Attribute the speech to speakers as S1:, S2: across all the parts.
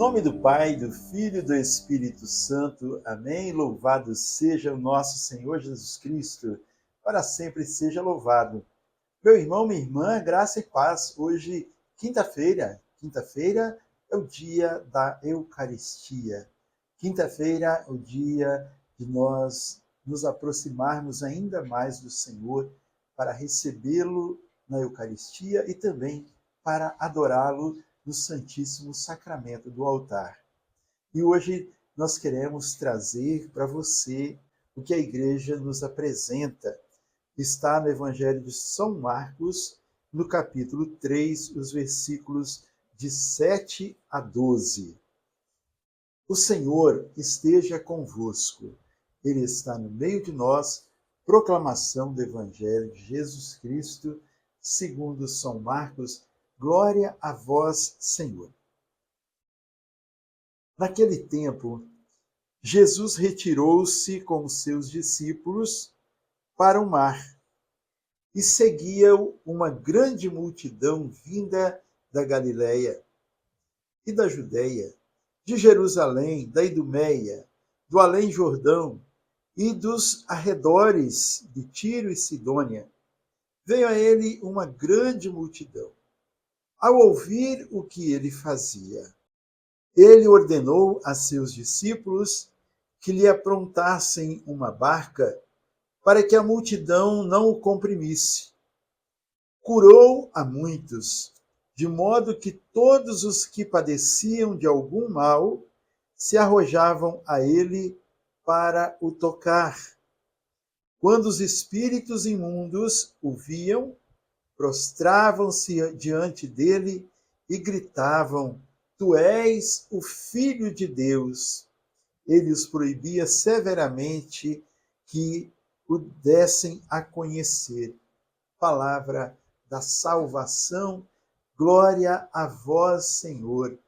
S1: nome do Pai, do Filho e do Espírito Santo. Amém. Louvado seja o nosso Senhor Jesus Cristo. Para sempre seja louvado. Meu irmão, minha irmã, graça e paz. Hoje, quinta-feira. Quinta-feira é o dia da Eucaristia. Quinta-feira é o dia de nós nos aproximarmos ainda mais do Senhor para recebê-lo na Eucaristia e também para adorá-lo no Santíssimo Sacramento do altar. E hoje nós queremos trazer para você o que a Igreja nos apresenta. Está no Evangelho de São Marcos, no capítulo 3, os versículos de 7 a 12. O Senhor esteja convosco. Ele está no meio de nós. Proclamação do Evangelho de Jesus Cristo, segundo São Marcos. Glória a vós, Senhor. Naquele tempo, Jesus retirou-se com os seus discípulos para o mar e seguia-o uma grande multidão vinda da Galiléia e da Judéia, de Jerusalém, da Idumeia, do além-Jordão e dos arredores de Tiro e Sidônia. Veio a ele uma grande multidão. Ao ouvir o que ele fazia, ele ordenou a seus discípulos que lhe aprontassem uma barca para que a multidão não o comprimisse. Curou a muitos, de modo que todos os que padeciam de algum mal se arrojavam a ele para o tocar. Quando os espíritos imundos o viam, prostravam-se diante dele e gritavam: Tu és o Filho de Deus. Ele os proibia severamente que o dessem a conhecer. Palavra da salvação, glória a vós, Senhor.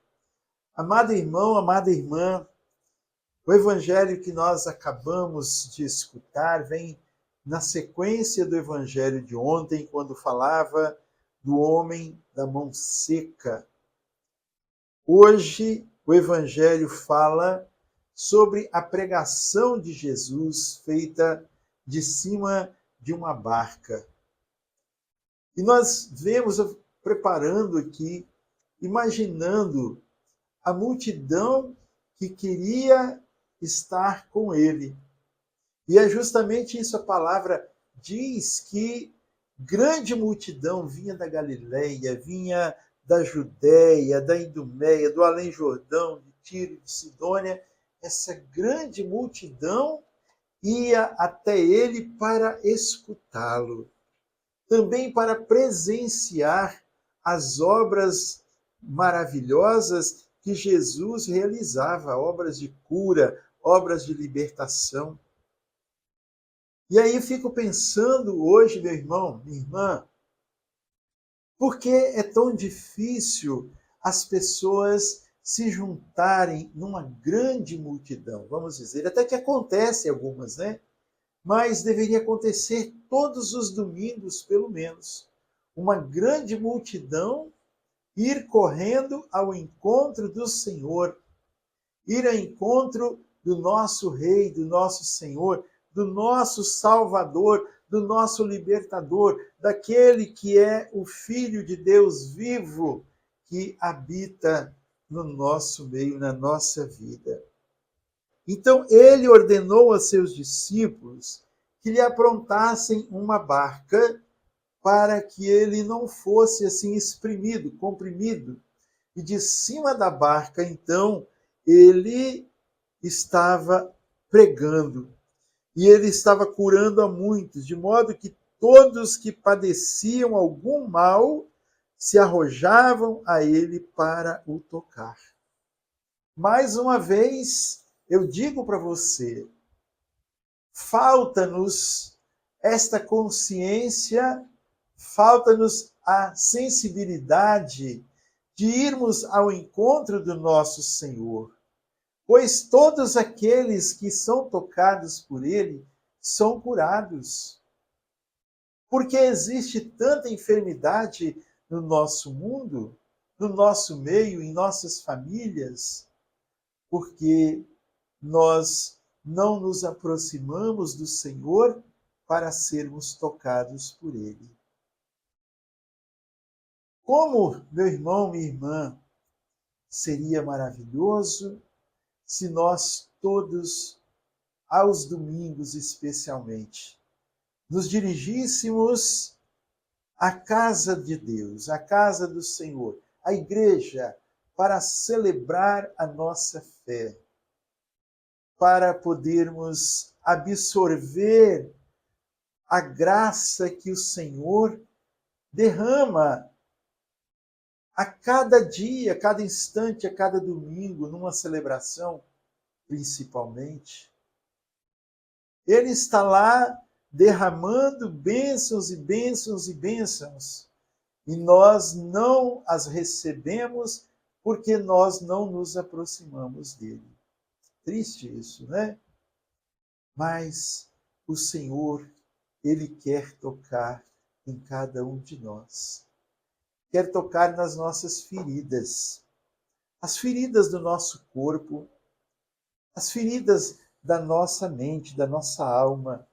S1: Amado irmão, amada irmã, o evangelho que nós acabamos de escutar vem na sequência do evangelho de ontem, quando falava do homem da mão seca. Hoje, o evangelho fala sobre a pregação de Jesus feita de cima de uma barca. E nós vemos preparando aqui, imaginando a multidão que queria estar com ele. E é justamente isso, a palavra diz que grande multidão vinha da Galileia, vinha da Judéia, da Idumeia, do além-Jordão, de Tiro, de Sidônia. Essa grande multidão ia até ele para escutá-lo, também para presenciar as obras maravilhosas que Jesus realizava, obras de cura, obras de libertação. E aí eu fico pensando hoje, meu irmão, minha irmã, por que é tão difícil as pessoas se juntarem numa grande multidão? Vamos dizer, até que acontece algumas, né? Mas deveria acontecer todos os domingos, pelo menos. Uma grande multidão ir correndo ao encontro do Senhor, ir ao encontro do nosso Rei, do nosso Senhor, do nosso Salvador, do nosso Libertador, daquele que é o Filho de Deus vivo, que habita no nosso meio, na nossa vida. Então, ele ordenou a seus discípulos que lhe aprontassem uma barca para que ele não fosse assim espremido, comprimido. E de cima da barca, então, ele estava pregando. E ele estava curando a muitos, de modo que todos que padeciam algum mal se arrojavam a ele para o tocar. Mais uma vez, eu digo para você, falta-nos esta consciência, falta-nos a sensibilidade de irmos ao encontro do nosso Senhor. Pois todos aqueles que são tocados por ele são curados. Porque existe tanta enfermidade no nosso mundo, no nosso meio, em nossas famílias, porque nós não nos aproximamos do Senhor para sermos tocados por Ele. Como, meu irmão, minha irmã, seria maravilhoso se nós todos, aos domingos especialmente, nos dirigíssemos à casa de Deus, à casa do Senhor, à igreja, para celebrar a nossa fé, para podermos absorver a graça que o Senhor derrama a cada dia, a cada instante, a cada domingo, numa celebração, principalmente. Ele está lá derramando bênçãos e bênçãos e bênçãos, e nós não as recebemos porque nós não nos aproximamos dele. Triste isso, né? Mas o Senhor, ele quer tocar em cada um de nós. Quer tocar nas nossas feridas, as feridas do nosso corpo, as feridas da nossa mente, da nossa alma,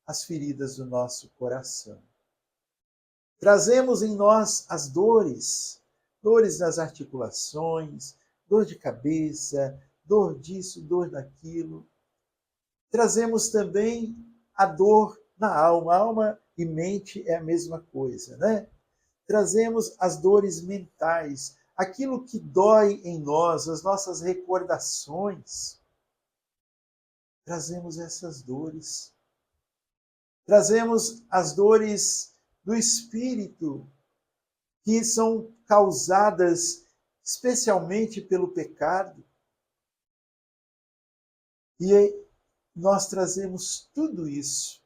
S1: as feridas do nosso coração. Trazemos em nós as dores, dores nas articulações, dor de cabeça, dor disso, dor daquilo. Trazemos também a dor na alma. Alma e mente é a mesma coisa, né? Trazemos as dores mentais, aquilo que dói em nós, as nossas recordações. Trazemos essas dores. Trazemos as dores do espírito, que são causadas especialmente pelo pecado. E nós trazemos tudo isso,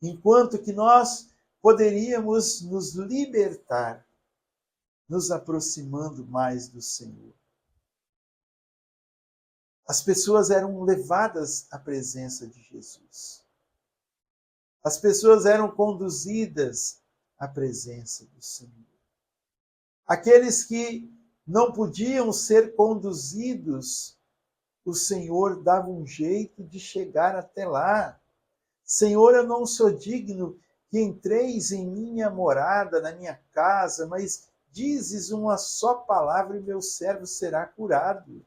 S1: enquanto que nós poderíamos nos libertar, nos aproximando mais do Senhor. As pessoas eram levadas à presença de Jesus. As pessoas eram conduzidas à presença do Senhor. Aqueles que não podiam ser conduzidos, o Senhor dava um jeito de chegar até lá. Senhor, eu não sou digno que entreis em minha morada, na minha casa, mas dizes uma só palavra e meu servo será curado.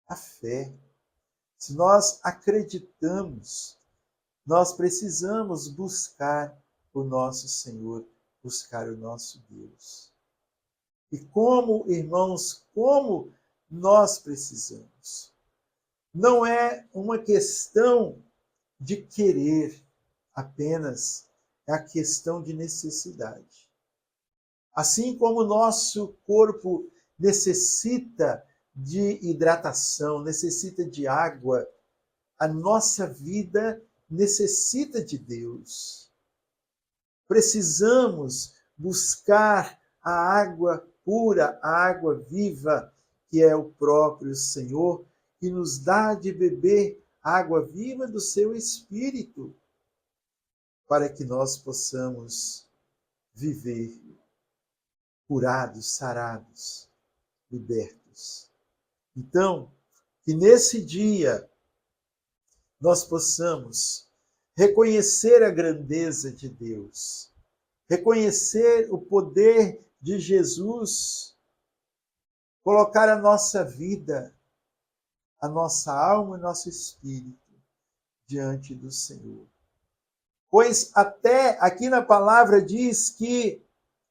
S1: A fé. Se nós acreditamos, nós precisamos buscar o nosso Senhor, buscar o nosso Deus. E como, irmãos, como nós precisamos. Não é uma questão de querer apenas, é a questão de necessidade. Assim como o nosso corpo necessita de hidratação, necessita de água, a nossa vida necessita de Deus. Precisamos buscar a água pura, a água viva, que é o próprio Senhor, que nos dá de beber a água viva do seu Espírito, para que nós possamos viver curados, sarados, libertos. Então, que nesse dia nós possamos reconhecer a grandeza de Deus, reconhecer o poder de Jesus, colocar a nossa vida, a nossa alma e nosso espírito diante do Senhor. Pois até aqui na palavra diz que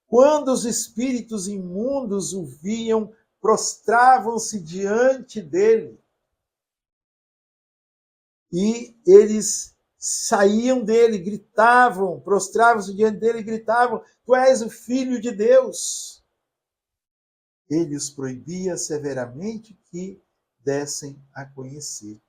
S1: quando os espíritos imundos o viam, prostravam-se diante dele. E eles saíam dele, gritavam, prostravam-se diante dele e gritavam: Tu és o Filho de Deus. Ele os proibia severamente que dessem a conhecer.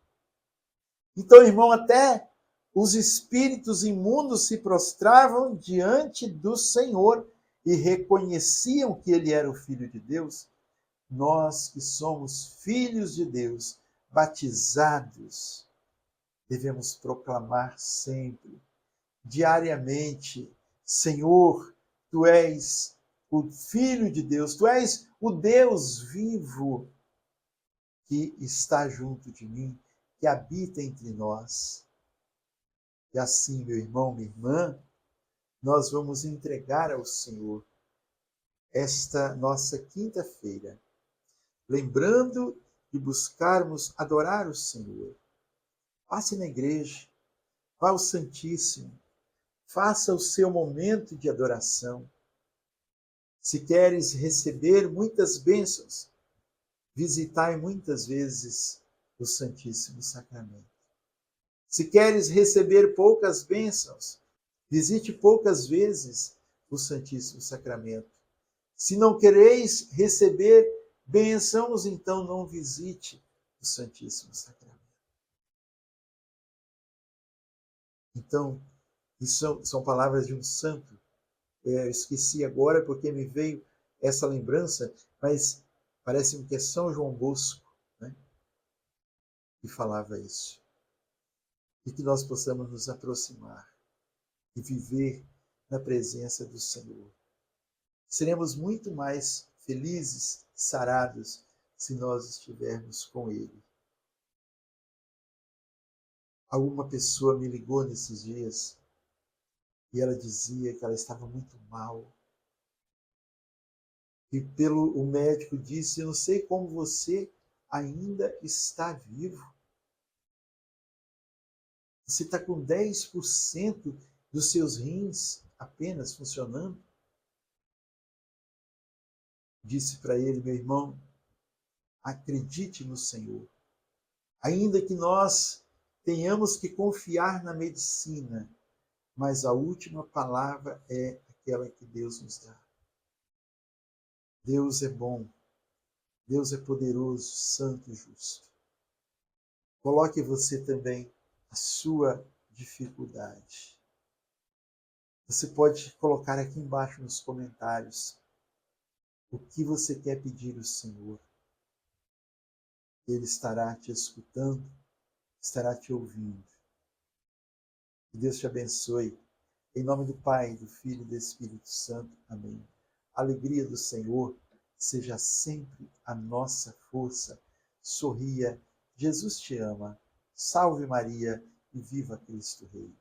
S1: Então, irmão, até os espíritos imundos se prostravam diante do Senhor e reconheciam que ele era o Filho de Deus. Nós que somos filhos de Deus, batizados, devemos proclamar sempre, diariamente: Senhor, Tu és o Filho de Deus, tu és o Deus vivo que está junto de mim, que habita entre nós. E assim, meu irmão, minha irmã, nós vamos entregar ao Senhor esta nossa quinta-feira, lembrando de buscarmos adorar o Senhor. Passe na igreja, vá ao Santíssimo, faça o seu momento de adoração. Se queres receber muitas bênçãos, visitai muitas vezes o Santíssimo Sacramento. Se queres receber poucas bênçãos, visite poucas vezes o Santíssimo Sacramento. Se não quereis receber bênçãos, então não visite o Santíssimo Sacramento. Então, isso são palavras de um santo. Eu esqueci agora porque me veio essa lembrança, mas parece-me que é São João Bosco, né, que falava isso. E que nós possamos nos aproximar e viver na presença do Senhor. Seremos muito mais felizes, sarados, se nós estivermos com Ele. Alguma pessoa me ligou nesses dias e ela dizia que ela estava muito mal. E o médico disse, eu não sei como você ainda está vivo. Você está com 10% dos seus rins apenas funcionando. Disse para ele, meu irmão, acredite no Senhor. Ainda que nós tenhamos que confiar na medicina, mas a última palavra é aquela que Deus nos dá. Deus é bom, Deus é poderoso, santo e justo. Coloque você também a sua dificuldade. Você pode colocar aqui embaixo nos comentários o que você quer pedir ao Senhor. Ele estará te escutando, estará te ouvindo. Que Deus te abençoe. Em nome do Pai, do Filho e do Espírito Santo. Amém. A alegria do Senhor seja sempre a nossa força. Sorria. Jesus te ama. Salve Maria e viva Cristo Rei.